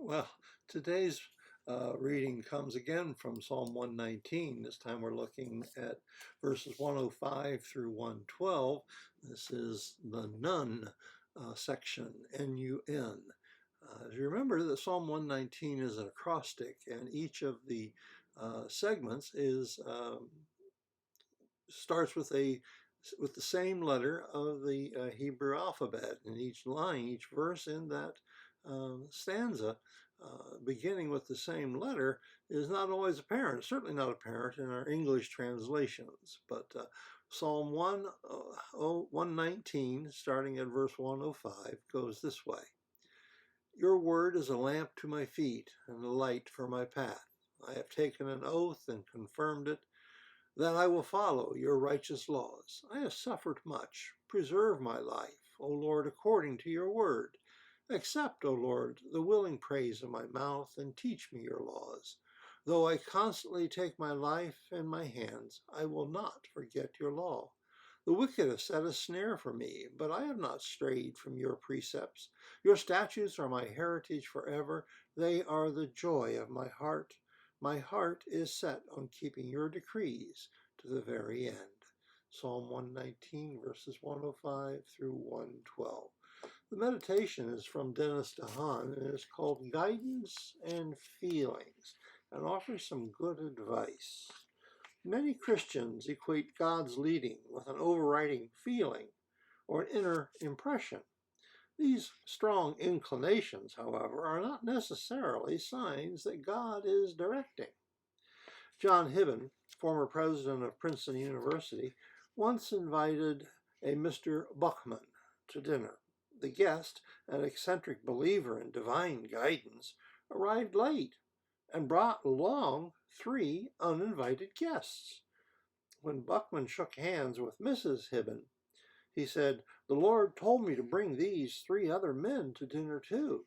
Well, today's reading comes again from Psalm 119. This time we're looking at verses 105 through 112. This is the Nun section, N-U-N. As you remember, the Psalm 119 is an acrostic, and each of the segments starts with the same letter of the Hebrew alphabet. And each line, each verse in that stanza, beginning with the same letter, is not always apparent. It's certainly not apparent in our English translations. But Psalm 119, starting at verse 105, goes this way. Your word is a lamp to my feet and a light for my path. I have taken an oath and confirmed it, that I will follow your righteous laws. I have suffered much. Preserve my life, O Lord, according to your word. Accept, O Lord, the willing praise of my mouth, and teach me your laws. Though I constantly take my life in my hands, I will not forget your law. The wicked have set a snare for me, but I have not strayed from your precepts. Your statutes are my heritage forever. They are the joy of my heart. My heart is set on keeping your decrees to the very end. Psalm 119, verses 105 through 112. The meditation is from Dennis DeHaan and is called Guidance and Feelings, and offers some good advice. Many Christians equate God's leading with an overriding feeling or an inner impression. These strong inclinations, however, are not necessarily signs that God is directing. John Hibben, former president of Princeton University, once invited a Mr. Buckman to dinner. The guest, an eccentric believer in divine guidance, arrived late and brought along 3 uninvited guests. When Buckman shook hands with Mrs. Hibben, he said, "The Lord told me to bring these 3 other men to dinner too."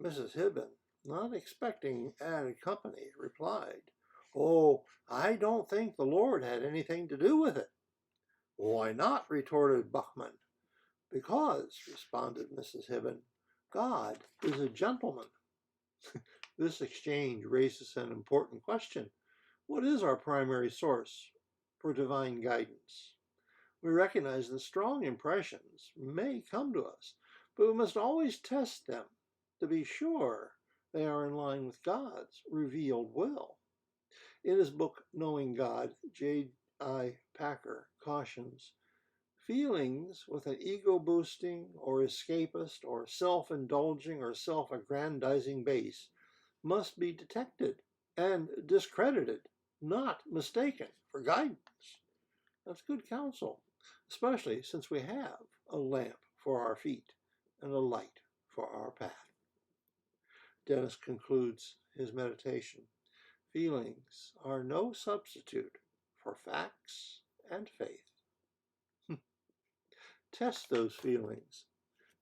Mrs. Hibben, not expecting added company, replied, "Oh, I don't think the Lord had anything to do with it." "Why not?" retorted Buckman. "Because," responded Mrs. Hibben, "God is a gentleman." This exchange raises an important question. What is our primary source for divine guidance? We recognize that strong impressions may come to us, but we must always test them to be sure they are in line with God's revealed will. In his book, Knowing God, J.I. Packer cautions, feelings with an ego-boosting or escapist or self-indulging or self-aggrandizing base must be detected and discredited, not mistaken for guidance. That's good counsel, especially since we have a lamp for our feet and a light for our path. Dennis concludes his meditation. Feelings are no substitute for facts and faith. Test those feelings.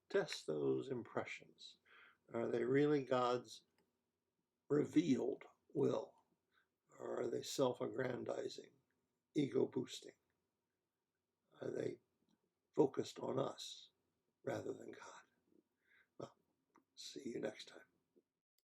Test those impressions. Are they really God's revealed will? Or are they self-aggrandizing, ego-boosting? Are they focused on us rather than God? Well, see you next time.